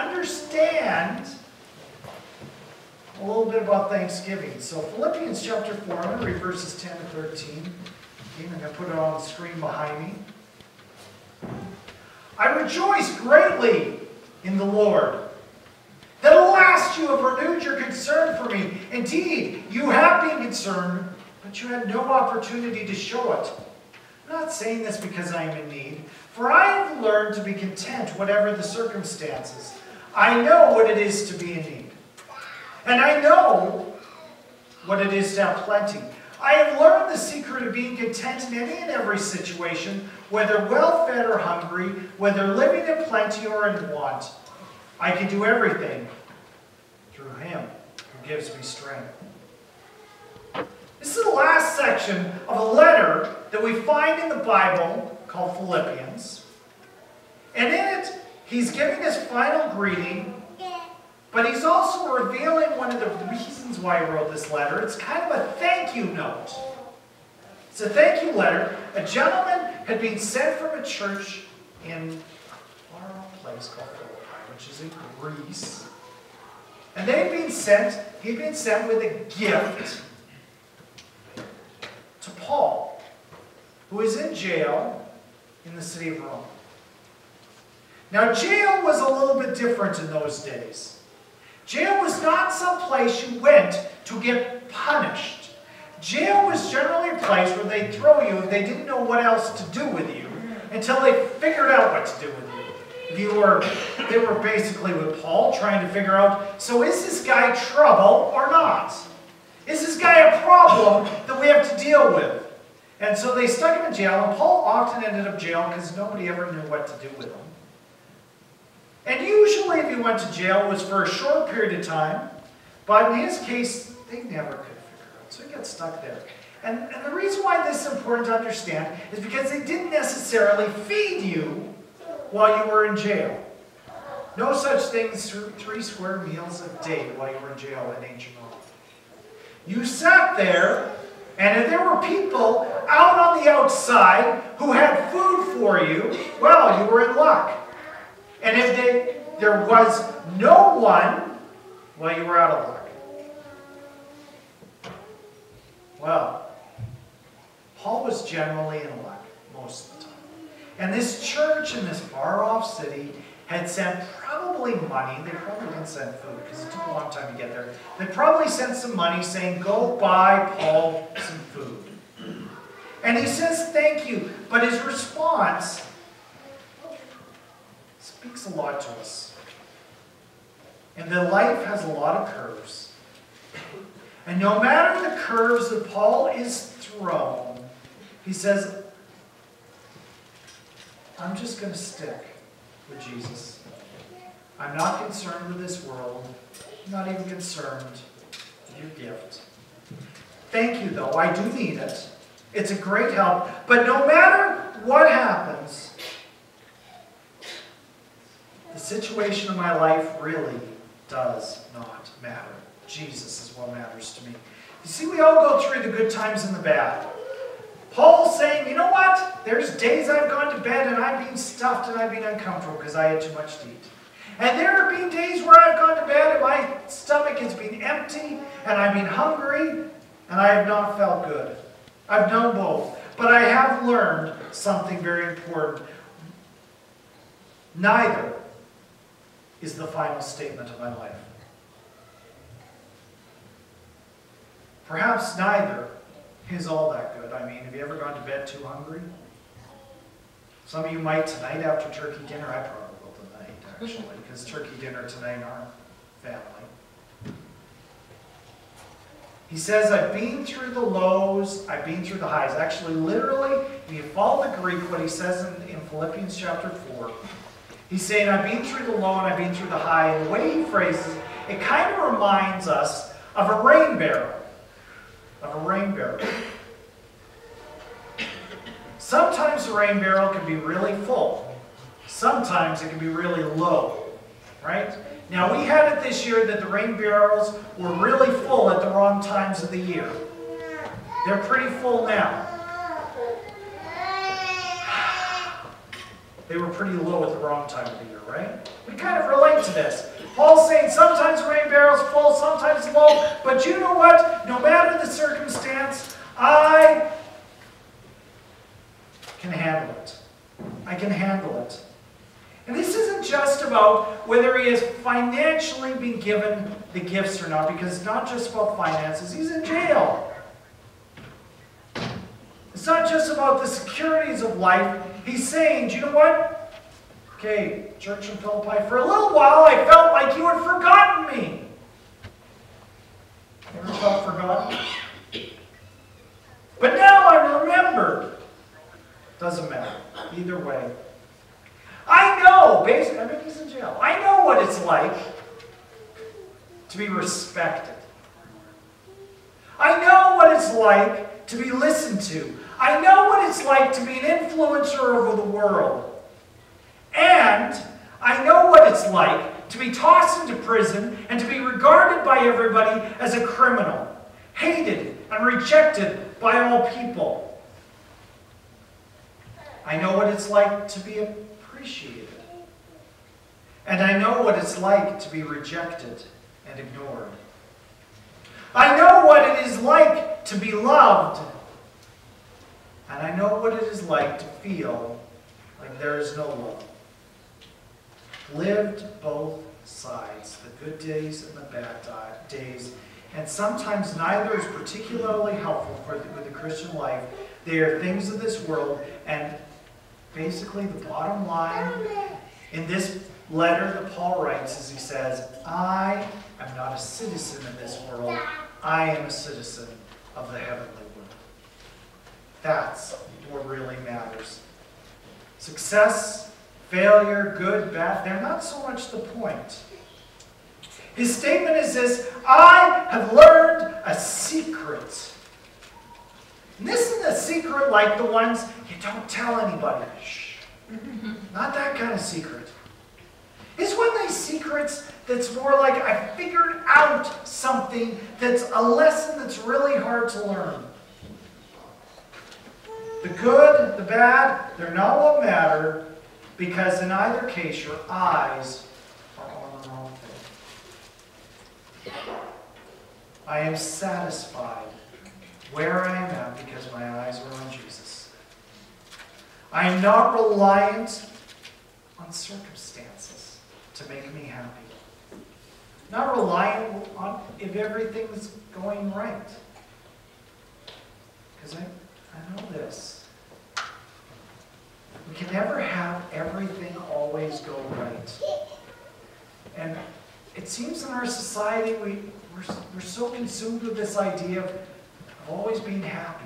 understand a little bit about Thanksgiving. So Philippians chapter 4, I'm going to read verses 10 to 13. Okay, I'm going to put it on the screen behind me. I rejoice greatly in the Lord that at last you have renewed your concern for me. Indeed, you have been concerned, but you had no opportunity to show it. I'm not saying this because I am in need, for I have learned to be content whatever the circumstances. I know what it is to be in need, and I know what it is to have plenty. I have learned the secret of being content in any and every situation, whether well-fed or hungry, whether living in plenty or in want. I can do everything through Him who gives me strength. This is the last section of a letter that we find in the Bible called Philippians. And in it, he's giving his final greeting, but he's also revealing one of the reasons why he wrote this letter. It's kind of a thank you note. It's a thank you letter. A gentleman had been sent from a church in a far-off place called Philippi, which is in Greece. And he'd been sent with a gift to Paul, who is in jail in the city of Rome. Now, jail was a little bit different in those days. Jail was not some place you went to get punished. Jail was generally a place where they'd throw you if they didn't know what else to do with you until they figured out what to do with you. They were basically with Paul trying to figure out, so is this guy trouble or not? Is this guy a problem that we have to deal with? And so they stuck him in jail, and Paul often ended up in jail because nobody ever knew what to do with him. And usually if he went to jail, it was for a short period of time, but in his case, they never could figure it out, so he got stuck there. And the reason why this is important to understand is because they didn't necessarily feed you while you were in jail. No such thing as 3 square meals a day while you were in jail in ancient Rome. You sat there, and if there were people out on the outside who had food for you, well, you were in luck. And if there was no one, well, you were out of luck. Well, Paul was generally in luck most of the time. And this church in this far-off city had sent probably money. They probably didn't send food because it took a long time to get there. They probably sent some money saying, go buy Paul some food. And he says, thank you. But his response speaks a lot to us. And that life has a lot of curves. And no matter the curves that Paul is thrown, he says, I'm just going to stick with Jesus. I'm not concerned with this world. I'm not even concerned with your gift. Thank you, though. I do need it. It's a great help. But no matter what happens, the situation of my life really does not matter. Jesus is what matters to me. You see, we all go through the good times and the bad. Paul's saying, you know what? There's days I've gone to bed and I've been stuffed and I've been uncomfortable because I had too much to eat. And there have been days where I've gone to bed and my stomach has been empty and I've been hungry and I have not felt good. I've done both. But I have learned something very important. Neither is the final statement of my life. Perhaps neither is all that good. I mean, have you ever gone to bed too hungry? Some of you might tonight after turkey dinner. I probably will tonight, actually, because turkey dinner tonight in our family. He says, I've been through the lows, I've been through the highs. Actually, literally, if you follow the Greek, what he says in Philippians chapter 4, he's saying, I've been through the low and I've been through the high. And the way he phrases it kind of reminds us of a rain barrel. Sometimes the rain barrel can be really full. Sometimes it can be really low, right? Now, we had it this year that the rain barrels were really full at the wrong times of the year. They're pretty full now. They were pretty low at the wrong time of the year, right? We kind of relate point to this. Paul's saying sometimes the rain barrel's full, sometimes low, but you know what? No matter the circumstance, I can handle it. I can handle it. And this isn't just about whether he has financially been given the gifts or not, because it's not just about finances. He's in jail. It's not just about the securities of life. He's saying, do you know what? Okay, church in Philippi, for a little while I felt like you had forgotten me. Ever felt forgotten? But now I remember. Doesn't matter. Either way. I know, basically, I mean, he's in jail. I know what it's like to be respected. I know what it's like to be listened to. I know what it's like to be an influencer over the world. And I know what it's like to be tossed into prison and to be regarded by everybody as a criminal, hated and rejected by all people. I know what it's like to be appreciated. And I know what it's like to be rejected and ignored. I know what it is like to be loved. And I know what it is like to feel like there is no love. Lived both sides, the good days and the bad days. And sometimes neither is particularly helpful with the Christian life. They are things of this world. And basically the bottom line in this letter that Paul writes is he says, I am not a citizen of this world. I am a citizen of the heavenly world. That's what really matters. Success, failure, good, bad, they're not so much the point. His statement is this: I have learned a secret. And this isn't a secret like the ones you don't tell anybody. Shh. Not that kind of secret. It's one of these secrets that's more like I figured out something that's a lesson that's really hard to learn. The good, the bad, they're not what matter, because in either case your eyes are on the wrong thing. I am satisfied where I am at because my eyes are on Jesus. I am not reliant on circumstances to make me happy. Not reliant on if everything's going right. Because I know this. We can never have everything always go right. And it seems in our society we're so consumed with this idea of always being happy.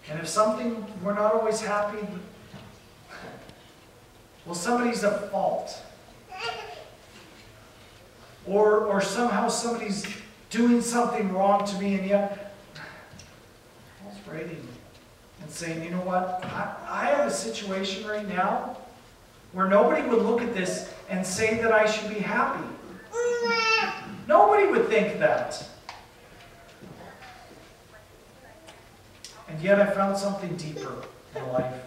And if something we're not always happy, well, somebody's at fault. Or somehow somebody's doing something wrong to me, and yet Paul's writing and saying, you know what, I have a situation right now where nobody would look at this and say that I should be happy. Nobody would think that. And yet I found something deeper in life.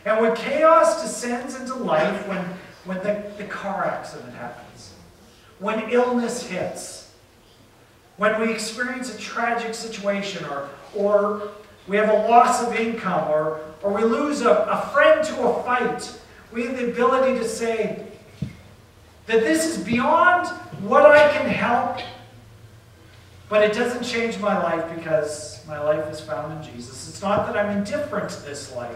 And when chaos descends into life, when the car accident happens, when illness hits, when we experience a tragic situation, or we have a loss of income, or we lose a friend to a fight, we have the ability to say that this is beyond what I can help, but it doesn't change my life because my life is found in Jesus. It's not that I'm indifferent to this life,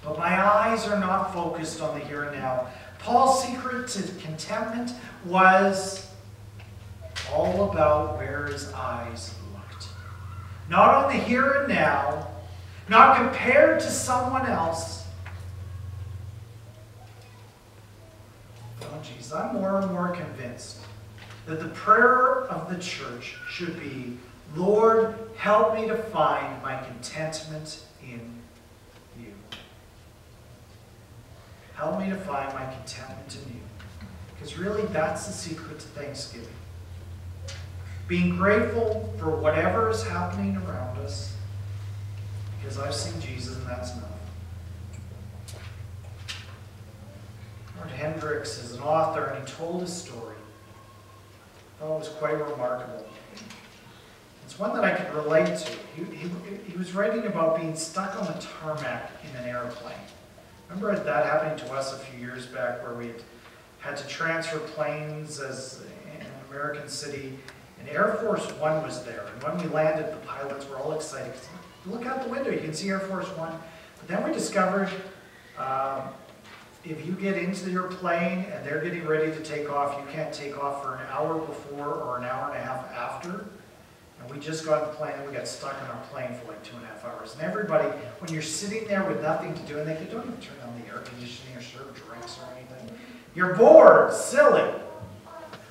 but my eyes are not focused on the here and now. Paul's secret to contentment was all about where his eyes looked. Not on the here and now, not compared to someone else. Oh, geez, I'm more and more convinced that the prayer of the church should be, Lord, help me to find my contentment in you. Help me to find my contentment in you. Because really, that's the secret to Thanksgiving. Being grateful for whatever is happening around us, because I've seen Jesus and that's enough. Lord, hand Hendricks is an author, and he told a story. I thought it was quite remarkable. It's one that I could relate to. He was writing about being stuck on the tarmac in an airplane. Remember that happening to us a few years back, where we had to transfer planes as in an American city, and Air Force One was there. And when we landed, the pilots were all excited. Look out the window, you can see Air Force One. But then we discovered if you get into your plane and they're getting ready to take off, you can't take off for an hour before or an hour and a half after. And we just got on the plane and we got stuck in our plane for like 2.5 hours. And everybody, when you're sitting there with nothing to do, and they don't even turn on the air conditioning or serve drinks or anything, you're bored, silly.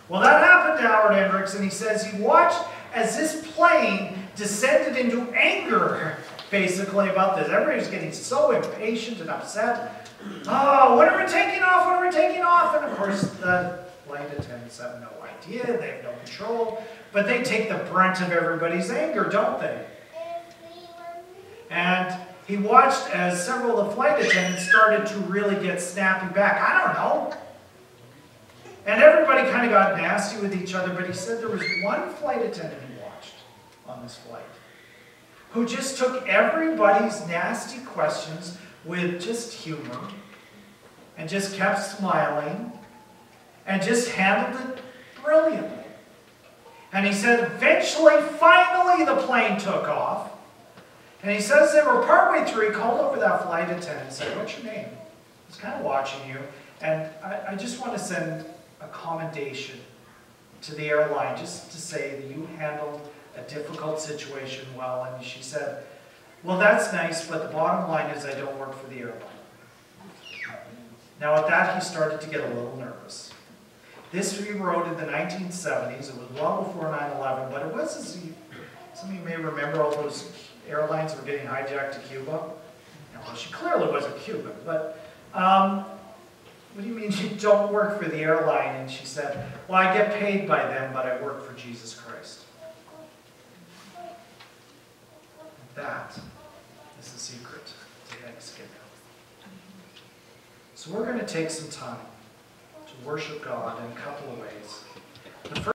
Well, that happened to Howard Hendricks, and he says he watched as this plane descended into anger, basically, about this. Everybody's getting so impatient and upset. Oh, when are we taking off? When are we taking off? And of course, the flight attendants have no idea. They have no control. But they take the brunt of everybody's anger, don't they? And he watched as several of the flight attendants started to really get snappy back. I don't know. And everybody kind of got nasty with each other, but he said there was one flight attendant he watched on this flight who just took everybody's nasty questions with just humor and just kept smiling and just handled it brilliantly. And he said eventually, finally, the plane took off. And he says they were partway through, he called over that flight attendant and said, "What's your name? I was kind of watching you, and I just want to send a commendation to the airline just to say that you handled a difficult situation well." And she said, "Well, that's nice, but the bottom line is I don't work for the airline." Now at that, he started to get a little nervous. This he wrote in the 1970s. It was well before 9/11, but it was, as some of you may remember, all those airlines were getting hijacked to Cuba. Well, she clearly wasn't Cuban, but what do you mean you don't work for the airline? And she said, "Well, I get paid by them, but I work for Jesus Christ." That is the secret to Thanksgiving. So we're going to take some time to worship God in a couple of ways. The first